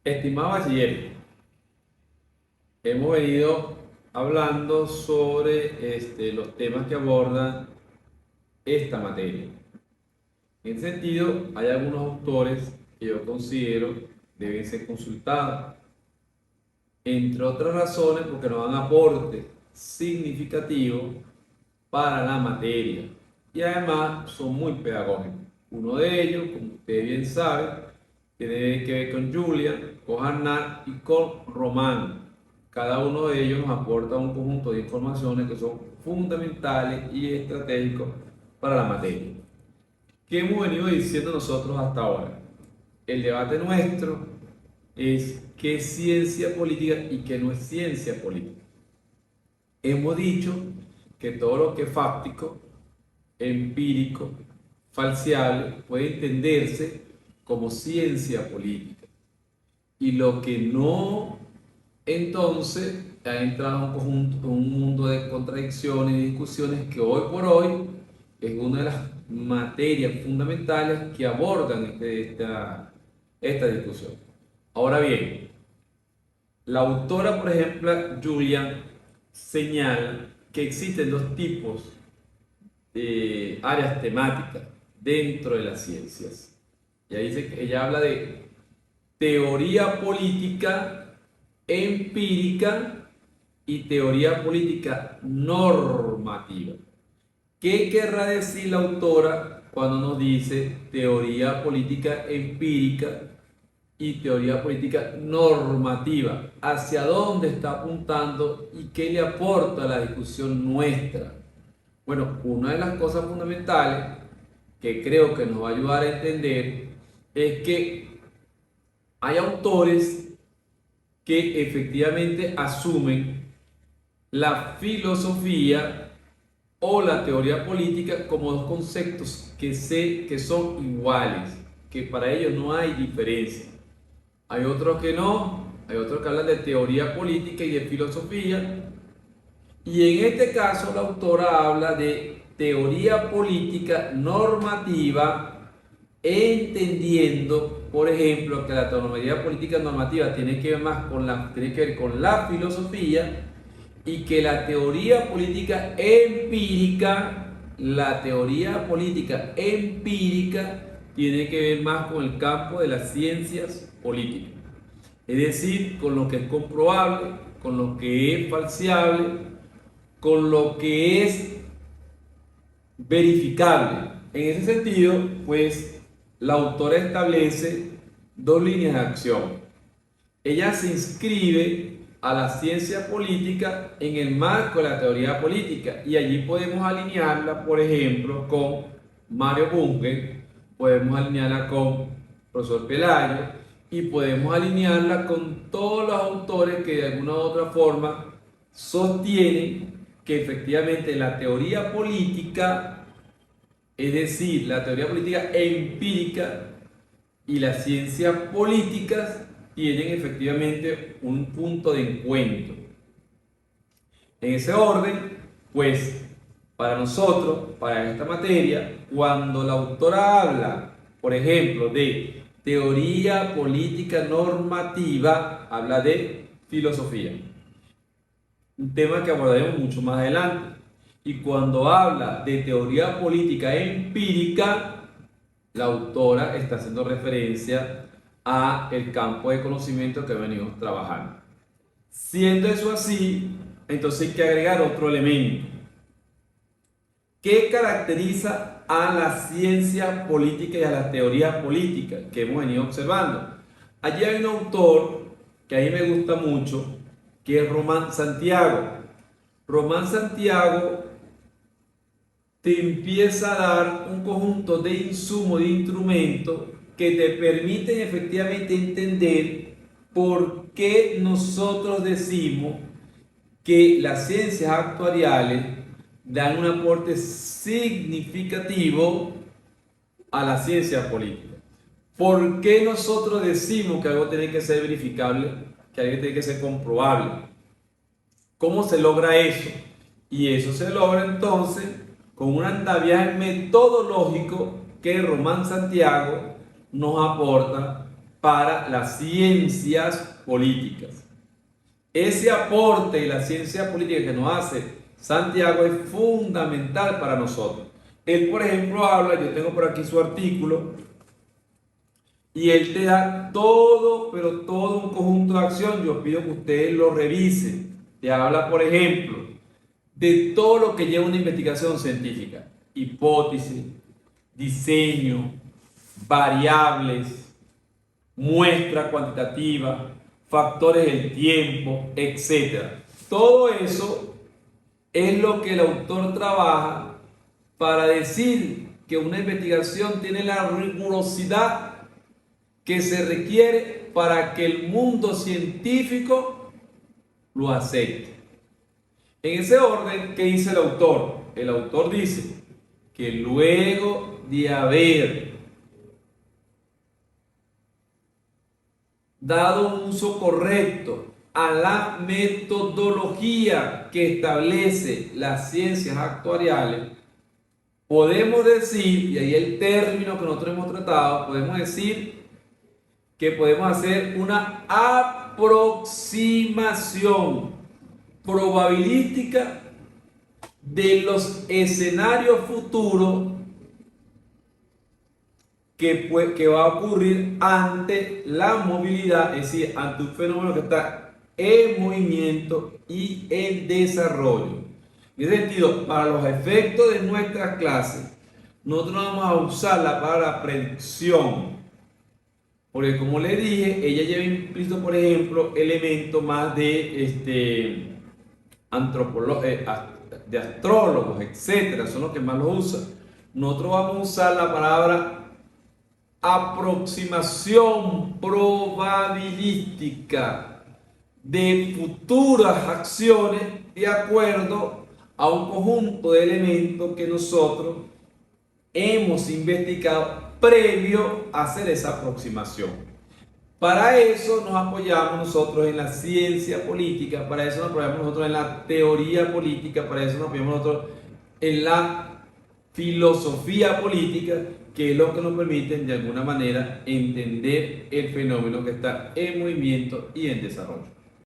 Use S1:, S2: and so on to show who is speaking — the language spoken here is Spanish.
S1: Estimado bachiller, hemos venido hablando sobre los temas que abordan esta materia. En ese sentido, hay algunos autores que yo considero deben ser consultados, entre otras razones porque nos dan aportes significativos para la materia y además son muy pedagógicos. Uno de ellos, como ustedes bien saben, tiene que ver con Julian, con Arnal y con Román. Cada uno de ellos nos aporta un conjunto de informaciones que son fundamentales y estratégicos para la materia. ¿Qué hemos venido diciendo nosotros hasta ahora? El debate nuestro es qué es ciencia política y qué no es ciencia política. Hemos dicho que todo lo que es fáctico, empírico, falseable, puede entenderse como ciencia política. Y lo que no, entonces, ha entrado en un mundo de contradicciones y discusiones que hoy por hoy es una de las materias fundamentales que abordan esta discusión. Ahora bien, la autora, por ejemplo, Julian, señala que existen dos tipos de áreas temáticas dentro de las ciencias. Ella habla de teoría política empírica y teoría política normativa. ¿Qué querrá decir la autora cuando nos dice teoría política empírica y teoría política normativa? ¿Hacia dónde está apuntando y qué le aporta a la discusión nuestra? Bueno, una de las cosas fundamentales que creo que nos va a ayudar a entender es que hay autores que efectivamente asumen la filosofía o la teoría política como dos conceptos que sé que son iguales, que para ellos no hay diferencia. Hay otros que no, hay otros que hablan de teoría política y de filosofía. Y en este caso la autora habla de teoría política normativa, entendiendo, por ejemplo, que la teoría política normativa tiene que ver más tiene que ver con la filosofía y que la teoría política empírica tiene que ver más con el campo de las ciencias políticas. Es decir, con lo que es comprobable, con lo que es falseable, con lo que es verificable. En ese sentido, pues la autora establece dos líneas de acción. Ella se inscribe a la ciencia política en el marco de la teoría política y allí podemos alinearla, por ejemplo, con Mario Bunge, podemos alinearla con profesor Pelayo y podemos alinearla con todos los autores que de alguna u otra forma sostienen que efectivamente la teoría política, es decir, la teoría política empírica y las ciencias políticas tienen efectivamente un punto de encuentro. En ese orden, pues, para nosotros, para esta materia, cuando la autora habla, por ejemplo, de teoría política normativa, habla de filosofía. Un tema que abordaremos mucho más adelante. Y cuando habla de teoría política empírica, la autora está haciendo referencia a el campo de conocimiento que venimos trabajando. Siendo eso así, entonces hay que agregar otro elemento. ¿Qué caracteriza a la ciencia política y a la teoría política que hemos venido observando? Allí hay un autor que a mí me gusta mucho, que es Román Santiago. Román Santiago te empieza a dar un conjunto de insumos, de instrumentos que te permiten efectivamente entender por qué nosotros decimos que las ciencias actuariales dan un aporte significativo a la ciencia política. ¿Por qué nosotros decimos que algo tiene que ser verificable, que algo tiene que ser comprobable? ¿Cómo se logra eso? Y eso se logra entonces con un andamiaje metodológico que Román Santiago nos aporta para las ciencias políticas. Ese aporte de la ciencia política que nos hace Santiago es fundamental para nosotros. Él, por ejemplo, habla, yo tengo por aquí su artículo, y él te da todo, pero todo un conjunto de acción. Yo pido que ustedes lo revisen. Te habla, por ejemplo, de todo lo que lleva una investigación científica: hipótesis, diseño, variables, muestra cuantitativa, factores del tiempo, etc. Todo eso es lo que el autor trabaja para decir que una investigación tiene la rigurosidad que se requiere para que el mundo científico lo acepte. En ese orden, ¿qué dice el autor? El autor dice que luego de haber dado un uso correcto a la metodología que establece las ciencias actuariales, podemos decir, y ahí el término que nosotros hemos tratado, podemos decir que podemos hacer una aproximación probabilística de los escenarios futuros que va a ocurrir ante la movilidad, es decir, ante un fenómeno que está en movimiento y en desarrollo. En ese sentido, para los efectos de nuestras clases, nosotros no vamos a usar la palabra predicción, porque como le dije, ella lleva implícito, por ejemplo, elementos más de de astrólogos, etcétera, son los que más lo usan. Nosotros vamos a usar la palabra aproximación probabilística de futuras acciones de acuerdo a un conjunto de elementos que nosotros hemos investigado previo a hacer esa aproximación. Para eso nos apoyamos nosotros en la ciencia política, para eso nos apoyamos nosotros en la teoría política, para eso nos apoyamos nosotros en la filosofía política, que es lo que nos permite de alguna manera entender el fenómeno que está en movimiento y en desarrollo.